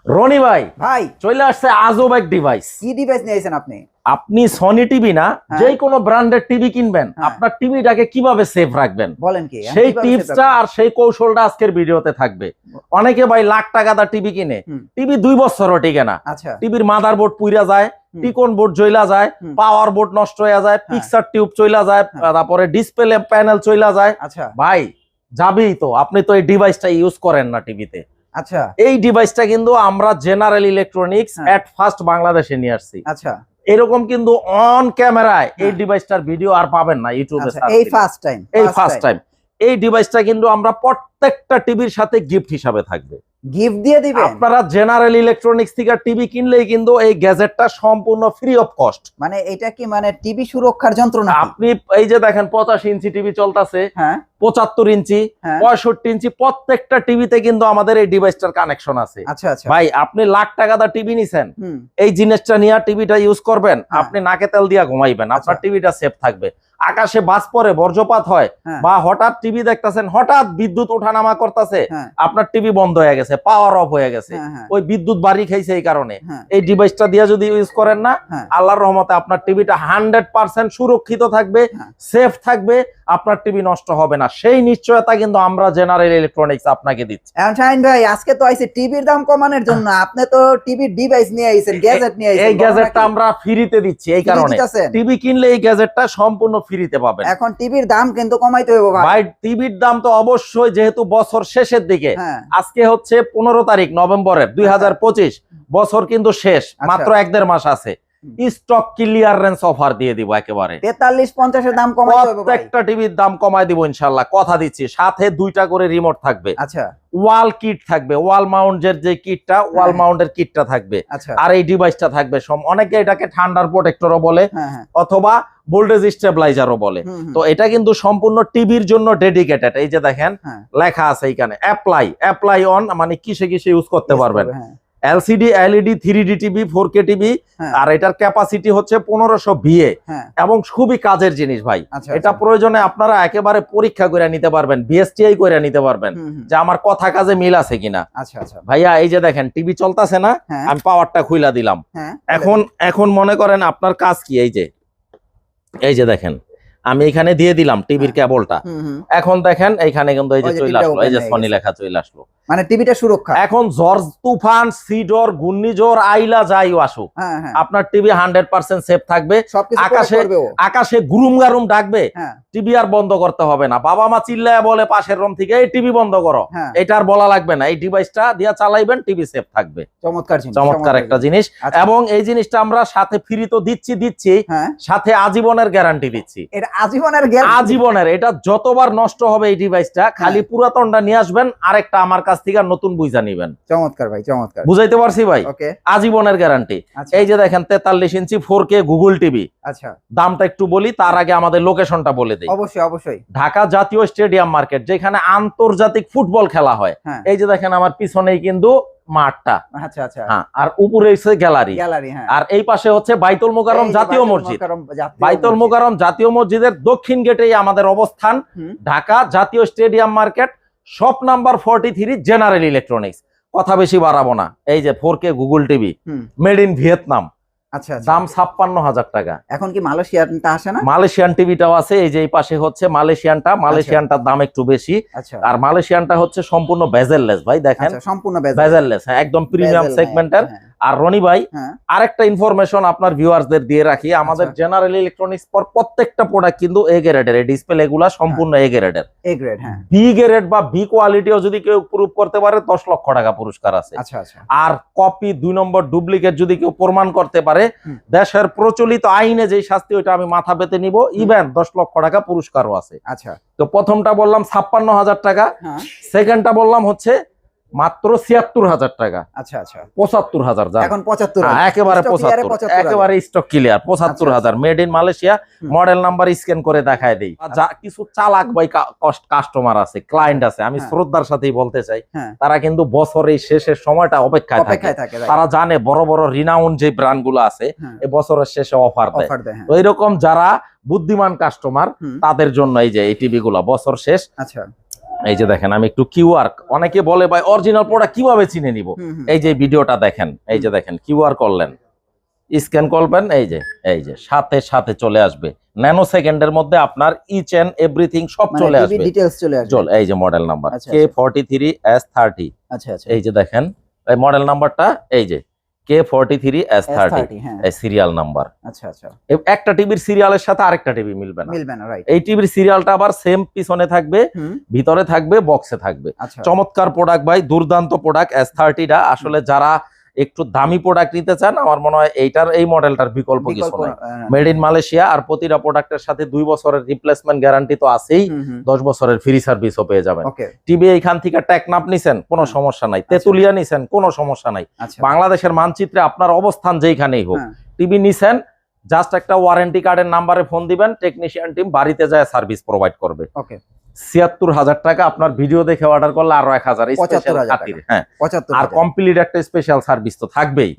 রনি ভাই ভাই চলে আসছে আজব এক ডিভাইস। কি ডিভাইস নিয়েছেন আপনি? আপনি সনি টিভি না যে কোনো ব্র্যান্ডের টিভি কিনবেন, আপনার টিভিটাকে কিভাবে সেফ রাখবেন বলেন কি সেই টিপসটা আর সেই কৌশলটা আজকের ভিডিওতে থাকবে। অনেকে ভাই লাখ টাকা দা টিভি কিনে, টিভি 2 বছরও টিকে না। আচ্ছা, টিভির মাদারবোর্ড পুইরা যায়, টিকন বোর্ড জ্বলা যায়, পাওয়ার বোর্ড নষ্ট হয়ে যায়, পিকচার টিউব চইলা যায়, তারপরে ডিসপ্লে প্যানেল চইলা যায়। আচ্ছা ভাই যাবেই তো, আপনি তো এই ডিভাইসটা ইউজ করেন না টিভিতে। আচ্ছা, এই ডিভাইসটা কিন্তু আমরা জেনারেল ইলেকট্রনিক্স এট ফার্স্ট বাংলাদেশে নিয়ে আসছি। আচ্ছা, এরকম কিন্তু অন ক্যামেরায় এই ডিভাইসটার ভিডিও আর পাবেন না ইউটিউবে। এই ফার্স্ট টাইম, এই ডিভাইসটা কিন্তু আমরা প্রত্যেকটা টিভির সাথে গিফট হিসাবে থাকবে, গিফট দিয়ে দিবেন। আপনারা জেনারেল ইলেকট্রনিক্স থেকে টিভি কিনলেই কিন্তু এই গ্যাজেটটা সম্পূর্ণ ফ্রি অফ কস্ট। মানে এটা কি মানে টিভি সুরক্ষার যন্ত্র না? আপনি এই যে দেখেন 85 ইঞ্চি টিভি চলতেছে, 75 ইঞ্চি, 65 ইঞ্চি, প্রত্যেকটা টিভিতে কিন্তু আমাদের এই ডিভাইসটার কানেকশন আছে। আচ্ছা আচ্ছা ভাই আপনি লাখ টাকা দা টিভি নিছেন, এই জিনিসটা নিয়ে টিভিটা ইউজ করবেন, আপনি নাকে তেল দিয়া ঘুমাইবেন, আপনার টিভিটা সেফ থাকবে। আকাশে বাজ পড়ে, বজ্রপাত হয়, বা হঠাৎ টিভি দেখতেছেন, হঠাৎ বিদ্যুৎ ওঠানামা করতেছে, আপনার টিভি বন্ধ হয়ে গেছে, পাওয়ার অফ হয়ে গেছে, ওই বিদ্যুৎ বাড়ি খাইছে, এই কারণে এই ডিভাইসটা দিয়ে যদি ইউজ করেন না, আল্লাহর রহমতে আপনার টিভিটা 100% সুরক্ষিত থাকবে, সেফ থাকবে, আপনার টিভি নষ্ট হবে না। সেই নিশ্চয়তা কিন্তু আমরা জেনারেল ইলেকট্রনিক্স আপনাকে দিচ্ছি। শাহিন ভাই আজকে তো আইছে টিভির দাম কমানোর জন্য, আপনি তো টিভির ডিভাইস নিয়ে আইছেন, গ্যাজেট নিয়ে আইছেন। এই গ্যাজেটটা আমরা ফ্রিতে দিচ্ছি, এই কারণে টিভি কিনলে এই গ্যাজেটটা সম্পূর্ণ ফ্রিতে পাবেন। এখন টিভির দাম কিন্তু কমাইতে হবে ভাই, টিভির দাম তো অবশ্যই, যেহেতু বছর শেষের দিকে, আজকে হচ্ছে 15 তারিখ নভেম্বরের 2025, বছর কিন্তু শেষ, মাত্র 1-1.5 মাস আছে। স্টক ক্লিয়ারেন্স অফার দিয়ে দিব একেবারে 43-50 এর দাম কমাই দেব, প্রত্যেকটা টিভির দাম কমাই দিব ইনশাআল্লাহ, কথা দিচ্ছি। সাথে 2টা করে রিমোট থাকবে। আচ্ছা, ওয়াল কিট থাকবে, ওয়াল মাউন্টের যে কিটটা, ওয়াল মাউন্টের কিটটা থাকবে। আর এই ডিভাইসটা থাকবে, অনেকে এটাকে ঠান্ডার প্রোটেক্টরও বলে, অথবা ভোল্টেজ স্টেবিলাইজারও বলে। তো এটা কিন্তু সম্পূর্ণ টিভির জন্য ডেডিকেটেড। এই যে দেখেন লেখা আছে এখানে অ্যাপ্লাই অন, মানে কিসে কিসে ইউজ করতে পারবেন। LCD, LED, 3D TV, 4K TV, আর এটার ক্যাপাসিটি হচ্ছে 1500 VA, এবং খুবই কাজের জিনিস ভাই। এটা প্রয়োজনে আপনারা একেবারে পরীক্ষা করে নিতে পারবেন, বিএসটিআই করে নিতে পারবেন যে আমার কথা কাজে মিল আছে কিনা। আচ্ছা আচ্ছা ভাইয়া, এই যে দেখেন টিভি চলতেছে না, আমি পাওয়ারটা খুইলা দিলাম। এখন মনে করেন আপনার কাজ কি, এই যে দেখেন আমি এখানে দিয়ে দিলাম টিভির কেবলটা। এখন দেখেন এইখানে কিন্তু এই যে চলে আসলো, এই যে সনি লেখা চলে আসলো, মানে টিভিটা সুরক্ষা। এখন ঝড় তুফান, সিডর, ঘূর্ণিঝড়, আইলা যাই আসুক, আপনার টিভি 100% সেফ থাকবে। আকাশে গুরুম গারুম ডাকবে, টিভি আর বন্ধ করতে হবে না। বাবা মা চিল্লায় বলে পাশের রুম থেকে, এই টিভি বন্ধ করো, এটা আর বলা লাগবে না। এই ডিভাইসটা দিয়া চালাইবেন, টিভি সেফ থাকবে। চমৎকার একটা জিনিস। এবং এই জিনিসটা আমরা সাথে ফ্রি তো দিচ্ছি, সাথে আজীবনের গ্যারান্টি দিচ্ছি। আজীবনের, এটা যতবার নষ্ট হবে এই ডিভাইসটা, খালি পুরাতনটা নিয়ে আসবেন, আরেকটা আমার কাছ থেকে নতুন বুঝা নিবেন। চমৎকার ভাই, চমৎকার, বুঝাইতে পারছি ভাই? আজীবনের গ্যারান্টি। এই যে দেখেন 43 ইঞ্চি 4K গুগল টিভি। আচ্ছা, দামটা একটু বলি, তার আগে আমাদের লোকেশনটা বলে দেই। অবশ্যই। ঢাকা জাতীয় স্টেডিয়াম মার্কেট, যেখানে আন্তর্জাতিক ফুটবল খেলা হয়। এই যে দেখেন আমার পিছনেই কিন্তু মাঠটা। আচ্ছা আচ্ছা, আর উপরে হচ্ছে গ্যালারি। আর এই পাশে হচ্ছে বাইতুল মোকাররম জাতীয় মসজিদ। বাইতুল মোকাররম জাতীয় মসজিদের দক্ষিণ গেটেই আমাদের অবস্থান, ঢাকা জাতীয় stadium market, shop number 43, general electronics. কথা বেশি বাড়াবো না। এই যে 4K Google TV, made in Vietnam. আচ্ছা, দাম 56,000 টাকা। এখন কি মালয়েশিয়ানটা আসে না? মালয়েশিয়ান টিভিটাও আছে, এই যে এই পাশে হচ্ছে মালয়েশিয়ানটার দাম একটু বেশি। আর মালয়েশিয়ানটা হচ্ছে সম্পূর্ণ বেজেললেস ভাই, দেখেন সম্পূর্ণ বেজেললেস, একদম প্রিমিয়াম সেগমেন্টের। আর রনি ভাই, আরেকটা ইনফরমেশন আপনার ভিউয়ারদের দিয়ে রাখি, আমাদের জেনারেল ইলেকট্রনিক্স প্রত্যেকটা প্রোডাক্ট কিন্তু এ গ্রেডের। এই ডিসপ্লে গুলা সম্পূর্ণ এ গ্রেডের। বি গ্রেড বা বি কোয়ালিটিও যদি কেউ প্রুভ করতে পারে 10 লক্ষ টাকা পুরস্কার আছে। আর কপি 2 নম্বর ডুপ্লিকেট যদি কেউ প্রমাণ করতে পারে, দেশের প্রচলিত আইনে যে শাস্তি, ওইটা আমি মাথা পেতে নিব, ইভেন 10 লক্ষ টাকা পুরস্কারও আছে। আচ্ছা, তো প্রথমটা বললাম 56,000 টাকা, সেকেন্ডটা বললাম হচ্ছে মাত্র 76,000 টাকা। আচ্ছা আচ্ছা, 75,000। এখন 75, একেবারে 75, একেবারে stock clear 75,000, made in Malaysia. Model number scan করে দেখায় দেই। যা কিছু চালাক ভাই কাস্টমার আছে, ক্লায়েন্ট আছে, আমি শ্রদ্ধার সাথেই বলতে চাই, তারা কিন্তু বছরের শেষের সময়টা অপেক্ষায় থাকে। তারা জানে বড় বড় রিনাউন্ড যে ব্র্যান্ড গুলো আছে, এই বছরের শেষে অফার দেয়। তো এইরকম যারা বুদ্ধিমান কাস্টমার, তাদের জন্য এই যে এই টিভি গুলা বছর শেষ। আচ্ছা, এই যে দেখেন আমি একটু কিউআর, অনেকে বলে ভাই অরিজিনাল প্রোডাক্ট কিভাবে চিনে নিব, এই যে ভিডিওটা দেখেন, এই যে দেখেন কিউআর করলেন, স্ক্যান করবেন, এই যে সাথে সাথে চলে আসবে, ন্যানো সেকেন্ডের মধ্যে আপনার ইচ এন্ড এভরিথিং সব চলে আসবে, ডিটেইলস চলে আসবে। এই যে মডেল নাম্বার K43S30, আচ্ছা আচ্ছা, এই যে দেখেন এই মডেল নাম্বারটা, এই যে K43S30 এই সিরিয়াল নাম্বার। আচ্ছা আচ্ছা, একটা টিভির সিরিয়ালের সাথে আরেকটা টিভি মিলবে না, রাইট। এই টিভির সিরিয়ালটা আবার সেম পিছনে থাকবে, ভিতরে থাকবে, বক্সে থাকবে। চমৎকার প্রোডাক্ট ভাই, দুর্দান্ত প্রোডাক্ট S30টা। আসলে যারা একটু দামি প্রোডাক্ট নিতে চান, আমার মনে হয় এই মডেলটার বিকল্প কিছু নাই। মেড ইন মালয়েশিয়া, আর প্রতিটা প্রোডাক্টের সাথে 2 বছরের রিপ্লেসমেন্ট গ্যারান্টি তো আছেই, 10 বছরের ফ্রি সার্ভিসও পেয়ে যাবেন। টিভি এইখান থেকে টেকনাফ নিছেন কোনো সমস্যা নাই, তেতুলিয়া নিছেন কোনো সমস্যা নাই, বাংলাদেশের মানচিত্রে আপনার অবস্থান যেইখানেই হোক, টিভি নিছেন জাস্ট একটা ওয়ারেন্টি কার্ডের নাম্বারে ফোন দিবেন, টেকনিশিয়ান টিম বাড়িতে যায় সার্ভিস প্রোভাইড করবে। ৭৬,০০০ টাকা, আপনার ভিডিও দেখে অর্ডার করলে আরো ১,০০০ স্পেশাল খাতির। হ্যাঁ, আর কমপ্লিট একটা স্পেশাল সার্ভিস তো থাকবেই।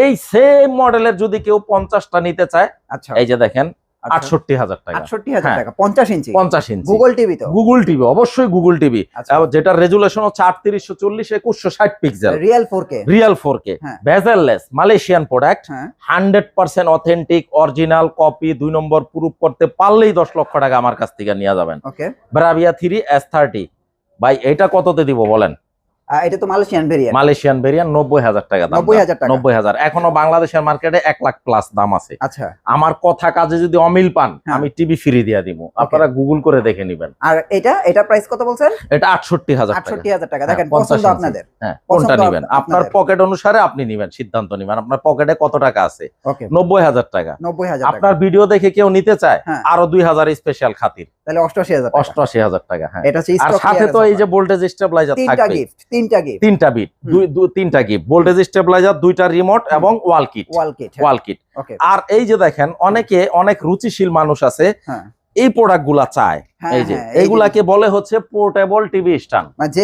এই সেম মডেলের যদি কেউ 50টা নিতে চায়, এই যে দেখেন ৬৮,০০০ টাকা। ৬৮,০০০ টাকা 50 ইঞ্চি, 50 ইঞ্চি গুগল টিভি, তো গুগল টিভি, অবশ্যই গুগল টিভি, যেটা রেজুলেশন হচ্ছে ৩৮৪০ 2160 pixel, real 4K, bezel-less, Malaysian product, 100% authentic original copy, 2 নম্বর প্রুফ করতে পারলেই 10 লক্ষ টাকা আমার কাছ থেকে নিয়ে যাবেন। ব্রাভিয়া 3S30 ভাই, এটা কততে দিব বলেন? এটা তো মালয়েশিয়ান ভেরিয়েন্ট ৯০,০০০ টাকা দাম। ৯০,০০০ এখনো বাংলাদেশের মার্কেটে ১ লাখ প্লাস দাম আছে। আচ্ছা, আমার কথা কাজে যদি অমিল পান, আমি টিভি ফ্রি দিয়ে দিব, আপনারা গুগল করে দেখে নেবেন। আর এটা প্রাইস কত বলছেন? এটা ৬৮,০০০ টাকা। ৬৮,০০০ টাকা। দেখেন পছন্দ আপনাদের, হ্যাঁ কোনটা নেবেন আপনার পকেট অনুসারে আপনি নেবেন, সিদ্ধান্ত নেবেন আপনার পকেটে কত টাকা আছে। ৯০,০০০ টাকা। ৯০,০০০ আপনার ভিডিও দেখে কেউ নিতে চায়, আরো ২,০০০ স্পেশাল খাতির, তাহলে ৮৮,০০০ টাকা। ৮৮,০০০ টাকা। হ্যাঁ, এটা হচ্ছে আর সাথে তো এই যে ভোল্টেজ স্টেবিলাইজার থাকবে, তিনটা গিফট, ভোল্টেজ স্টেবিলাইজার, 2টা রিমোট এবং ওয়াল কিট। আর এই যে দেখেন অনেকে, অনেক রুচিশীল মানুষ আছে, এই প্রোডাক্ট গুলা চায়। এই যে এইগুলাকে বলে হচ্ছে পোর্টেবল টিভি স্ট্যান্ড, মানে যে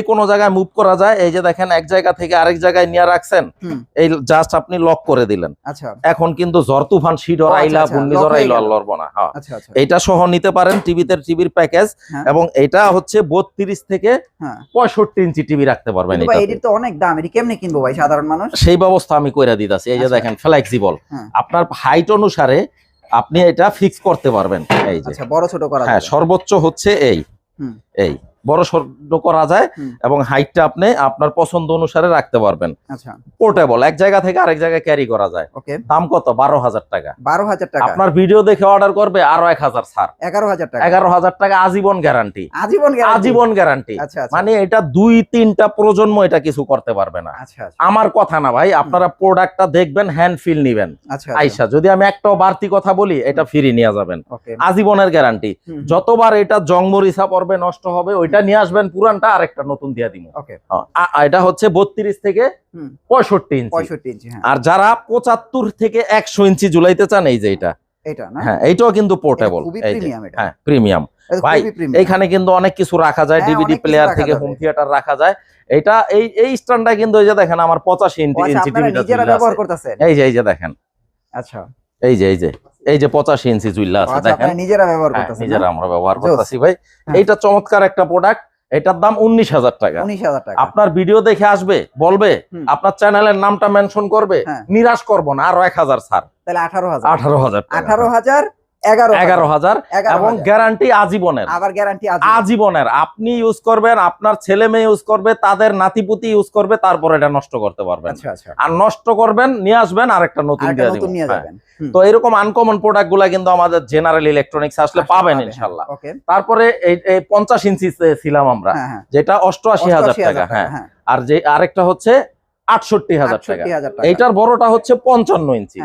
কোনো জায়গায় মুভ করা যায়। এই যে দেখেন এক জায়গা থেকে আরেক জায়গায় নিয়ে রাখছেন, এই জাস্ট আপনি লক করে দিলেন। এখন কিন্তু ঝড় তুফান, শীতর আইলা, ঘূর্ণিঝড় আইলা লড়বো না। এটা সহ নিতে পারেন টিভির প্যাকেজ, এবং এটা হচ্ছে 32 থেকে 65 ইঞ্চি টিভি রাখতে পারবেন। এটার তো অনেক দাম, এটা কেমনে কিনবো ভাই সাধারণ মানুষ? সেই ব্যবস্থা আমি কইরা দিতাছি। এই যে দেখেন ফ্লেক্সিবল, আপনার হাইট অনুসারে আপনি এটা ফিক্স করতে পারবেন। এই যে বড় ছোট করা যায়, হ্যাঁ সর্বোচ্চ হচ্ছে এই বড় ছোট করা যায়, এবং হাইটটা আপনি আপনার পছন্দ অনুসারে রাখতে পারবেন। পোর্টেবল, এক জায়গা থেকে আরেক জায়গায় ক্যারি করা যায়। দাম কত? ১২,০০০ টাকা। ১২,০০০ টাকা। আপনার ভিডিও দেখে অর্ডার করবে আরো ১,০০০ ছাড়, ১১,০০০ টাকা। ১১,০০০ টাকা আজীবন গ্যারান্টি। আজীবন গ্যারান্টি, মানে এটা ২-৩টা প্রজন্ম এটা কিছু করতে পারবে না। আমার কথা না ভাই, আপনারা প্রোডাক্টটা দেখবেন, হ্যান্ড ফিল নিবেন। আইসা যদি আমি একটাও বাড়তি কথা বলি, এটা ফ্রি নিয়ে যাবেন, আজীবনের গ্যারান্টি। যতবার এটা জংমরিচা পড়বে, নষ্ট হবে, ওইটা নিয়ে আসবেন, পুরানটা আরেকটা নতুন দিয়ে দিব। এটা হচ্ছে 32 থেকে 65 ইঞ্চি। আর যারা 75 থেকে 100 ইঞ্চি ঝুলাইতে চান, এই যে এটা, হ্যাঁ এইটাও কিন্তু পোর্টেবল, হ্যাঁ প্রিমিয়াম ভাই। এইখানে কিন্তু অনেক কিছু রাখা যায়, ডিভিডি প্লেয়ার থেকে হোম থিয়েটার রাখা যায়। এটা এই স্ট্যান্ডটা কিন্তু এই যে দেখেন আমার 85 ইঞ্চি টিভিটা ব্যবহার করতেছেন। এই যে দেখেন, আচ্ছা এই যে 85 ইঞ্চি জুইলা আছে, দেখেন নিজেরা ব্যবহার করতেছেন, নিজেরা আমরা ব্যবহার করতেছি ভাই। এইটা চমৎকার একটা প্রোডাক্ট, এটার দাম ১৯,০০০ টাকা। আপনার ভিডিও দেখে আসবে, বলবে, আপনার চ্যানেলের নামটা মেনশন করবে, নিরাশ করবো না, আরো ১,০০০ ছাড়, তাহলে ১৮,০০০ 11,000 এবং গ্যারান্টি আজীবনের। আজীবনের আপনি ইউজ করবেন, আপনার ছেলে মেয়ে ইউজ করবে, তাদের নাতিপুতি ইউজ করবে, তারপর এটা নষ্ট করতে পারবেন। আর নষ্ট করবেন, নিয়ে আসবেন, আরেকটা নতুন দিয়ে দিবেন। তো এরকম আনকমন প্রোডাক্ট গুলা কিন্তু আমাদের জেনারেল ইলেকট্রনিক্স আসলে পাবেন ইনশাল্লাহ। তারপরে এই 50 ইঞ্চি ছিলাম আমরা, যেটা ৮৮,০০০ টাকা। হ্যাঁ, আর যে আরেকটা হচ্ছে ৬৮,০০০ টাকা। এইটার বড়টা হচ্ছে 55 ইঞ্চি।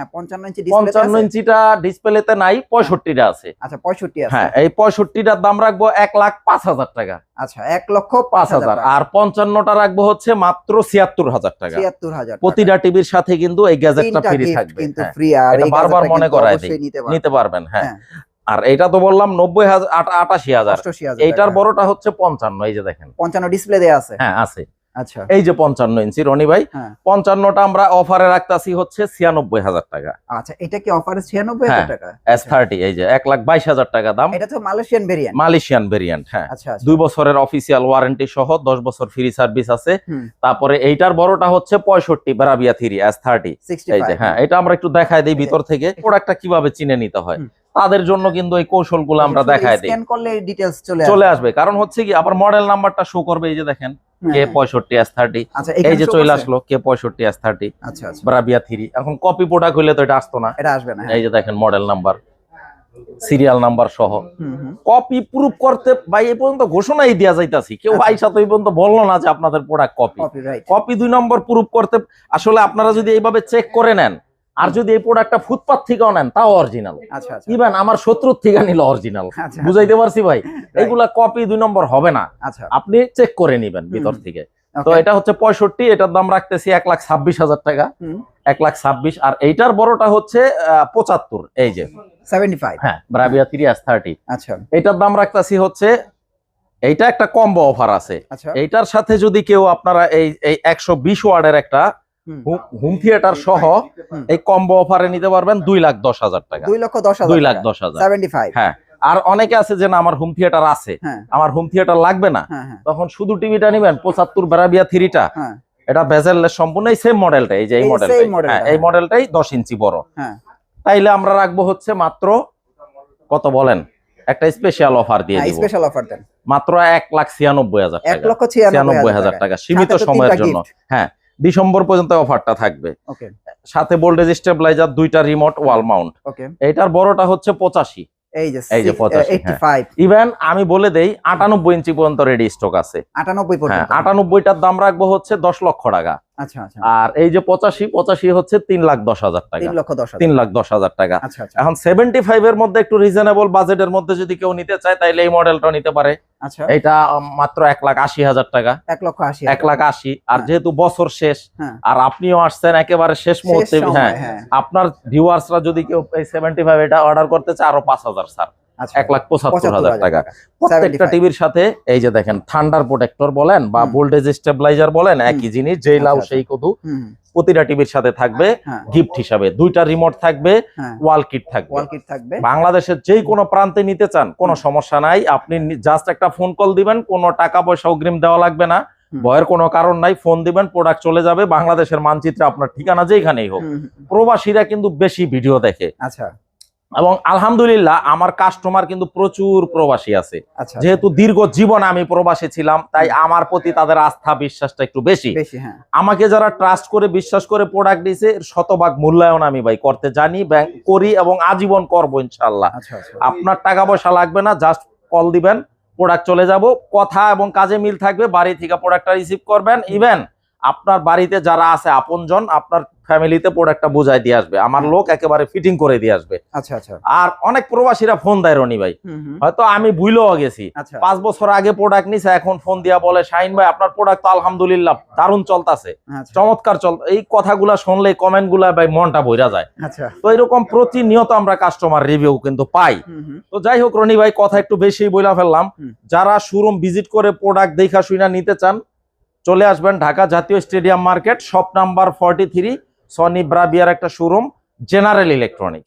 55 ইঞ্চিটা ডিসপ্লেতে নাই, 65টা আছে। আচ্ছা 65 আছে। হ্যাঁ, এই 65টার দাম রাখবো ১,০৫,০০০ টাকা। আচ্ছা ১,০৫,০০০। আর 55টা রাখবো হচ্ছে মাত্র ৭৬,০০০ টাকা। ৭৬,০০০। প্রতিটা টিভির সাথে কিন্তু এই গ্যাজেটটা ফ্রি থাকবে, কিন্তু ফ্রি। আর এটা বারবার মনে করায় দিই, নিতে পারবেন। হ্যাঁ, আর এটা তো বললাম ৯০,০০০, ৮৮,০০০। এইটার বড়টা হচ্ছে 55। এই যে দেখেন 55 ডিসপ্লে দেয়া আছে। হ্যাঁ আছে। আচ্ছা এই যে 55 ইঞ্চি রনি ভাই, 55টা আমরা অফারে রাখতাছি হচ্ছে 96,000 টাকা। আচ্ছা এটা কি অফারে 96,000 টাকা? S30 এই যে 1,22,000 টাকা দাম। এটা তো মালয়েশিয়ান ভেরিয়েন্ট। মালয়েশিয়ান ভেরিয়েন্ট, হ্যাঁ। আচ্ছা 2 বছরের অফিসিয়াল ওয়ারেন্টি সহ 10 বছর ফ্রি সার্ভিস আছে। তারপরে এইটার বড়টা হচ্ছে 65 ব্রাভিয়া 3 S30 এই যে, হ্যাঁ এটা আমরা একটু দেখায় দেই ভিতর থেকে প্রোডাক্টটা কিভাবে চিনে নিতে হয়। তাদের জন্য কিন্তু এই কৌশলগুলো আমরা দেখায় দেই, স্ক্যান করলে ডিটেইলস চলে আসবে। কারণ হচ্ছে কি আবার মডেল নাম্বারটা শো করবে, এই যে দেখেন K65 S30, এই যে চলে আসলো K65 S30 আচ্ছা আচ্ছা ব্রাভিয়া 3। এখন কপি প্রোডাক্ট হইলে তো এটা আসতো না, এটা আসবে না। এই যে দেখেন মডেল নাম্বার, সিরিয়াল নাম্বার সহ কপি প্রুফ করতে ভাই এই পর্যন্ত ঘোষণাই দেয়া যাইতাছি, কেউ আইসা তো এই পর্যন্ত বললো না যে আপনাদের প্রোডাক্ট কপি। কপি 2 নম্বর প্রুফ করতে আসলে আপনারা যদি এইভাবে চেক করে নেন, আর যদি এই প্রোডাক্টটা ফুটপাত থেকেও নেন তাও অরিজিনাল। আচ্ছা ইভেন আমার শত্রুর থেকে নিলে অরিজিনাল। বুঝাইতে পারছি ভাই? এইগুলা কপি 2 নম্বর হবে না, আপনি চেক করে নিবেন ভিতর থেকে। তো এটা হচ্ছে 65, এটার দাম রাখতেছি 1,26,000 টাকা, 1,26,000। আর এইটার বড়টা হচ্ছে 75, এই যে 75, হ্যাঁ ব্রাভিয়া 3 S30। আচ্ছা এইটার দাম রাখতেছি হচ্ছে, এইটা একটা কম্বো অফার আছে। এইটার সাথে যদি কেউ আপনারা এই 120 ওয়াটের একটা হোম থিয়েটার সহ এই কম্বো অফারে নিতে পারবেন 2,10,000 টাকা। 2,10,000 75। হ্যাঁ, আর অনেকে আছে যে না আমার হোম থিয়েটার আছে, আমার হোম থিয়েটার লাগবে না, তখন শুধু টিভিটা নিবেন 75 ব্রাভিয়া 3টা। এটা বেজেললেস সম্পূর্ণ এই সেম মডেলটা, এই যে এই মডেলটা, এই মডেলটাই 10 ইঞ্চি বড়। তাইলে আমরা রাখবো হচ্ছে মাত্র কত বলেন, একটা স্পেশাল অফার দিয়ে দিব। স্পেশাল অফার দেন মাত্র 1,96,000 টাকা। 1,96,000 টাকা সীমিত সময়ের জন্য। হ্যাঁ, ডিসেম্বর পর্যন্ত অফারটা থাকবে। সাথে ভোল্টেজ স্টেবিলাইজার, 2টা রিমোট ওয়াল মাউন্ট। এইটার বড়টা হচ্ছে 85, এই যে 85। ইভেন আমি বলে দেই 98 ইঞ্চি পর্যন্ত রেডি স্টক আছে। 98 পর্যন্ত। 98টার দাম রাখবো হচ্ছে 10 লক্ষ টাকা। আচ্ছা আচ্ছা। আর এই যে 85 হচ্ছে 3,10,000 টাকা। 3,10,000 টাকা। এখন 75 এর মধ্যে একটু রিজনেবল বাজেটের মধ্যে যদি কেউ নিতে চায় তাইলে এই মডেলটা নিতে পারে। আচ্ছা, এটা মাত্র 1,80,000 টাকা। 1,80,000। আর যেহেতু বছর শেষ, আর আপনিও আসছেন একেবারে শেষ মুহূর্তে, হ্যাঁ আপনার ভিউয়ার্সরা যদি কেউ এই 75 এটা অর্ডার করতে চায় আরো 5,000 স্যার, 1,75,000 টাকা। প্রত্যেকটা টিভির সাথে এই যে দেখেন থান্ডার প্রোটেক্টর বলেন বা ভোল্টেজ স্টেবিলাইজার বলেন, একই জিনিস, যেই লাউ সেই কদু। প্রতিটা টিভির সাথে থাকবে গিফট হিসাবে 2টা রিমোট থাকবে, ওয়াল কিট থাকবে। বাংলাদেশের যেই কোনো প্রান্তে নিতে চান কোনো সমস্যা নাই, আপনি জাস্ট একটা ফোন কল দিবেন, কোনো টাকা পয়সা অগ্রিম দেওয়া লাগবে না, ভয়ের কোনো কারণ নাই। ফোন দিবেন, প্রোডাক্ট চলে যাবে বাংলাদেশের মানচিত্রে আপনার ঠিকানা যেখানেই হোক। প্রবাসীরা কিন্তু বেশি ভিডিও দেখে। আচ্ছা। এবং আলহামদুলিল্লাহ আমার কাস্টমার কিন্তু প্রচুর প্রবাসী আছে। যেহেতু দীর্ঘ জীবন আমি প্রবাসী ছিলাম, তাই আমার প্রতি তাদের আস্থা বিশ্বাসটা একটু বেশি। আমাকে যারা ট্রাস্ট করে বিশ্বাস করে প্রোডাক্ট দিয়েছে, শতভাগ মূল্যায়ন আমি ভাই করতে জানি, করি এবং আজীবন করবো ইনশাল্লাহ। আপনার টাকা পয়সা লাগবে না, জাস্ট কল দিবেন, প্রোডাক্ট চলে যাব, কথা এবং কাজে মিল থাকবে, বাড়ি থেকে প্রোডাক্টটা রিসিভ করবেন। ইভেন আপনার বাড়িতে যারা আছে আপনজন, আপনার ফ্যামিলিতে প্রোডাক্টটা বুঝাই দিয়ে আসবে, আমার লোক একেবারে ফিটিং করে দিয়ে আসবে। আচ্ছা আচ্ছা। আর অনেক প্রবাসীরা ফোন দেয় রনি ভাই, হয়তো আমি ভুলেও গেছি, 5 বছর আগে প্রোডাক্ট নিছে, এখন ফোন দিয়া বলে শাহিন ভাই আপনার প্রোডাক্ট তো আলহামদুলিল্লাহ দারুণ চলতেছে, চমৎকার এই কথাগুলা শুনলে, কমেন্ট গুলা ভাই মনটা ভইরা যায়। তো এরকম প্রতিনিয়ত আমরা কাস্টমার রিভিউ কিন্তু পাই। তো যাই হোক রনি ভাই, কথা একটু বেশি বইলা ফেললাম। যারা শোরুম ভিজিট করে প্রোডাক্ট দেখা শুনা নিতে চান, চলে আসবেন ঢাকা জাতীয় stadium market, shop number 43, Sony ব্রাভিয়ার একটা শোরুম, জেনারেল ইলেকট্রনিক্স।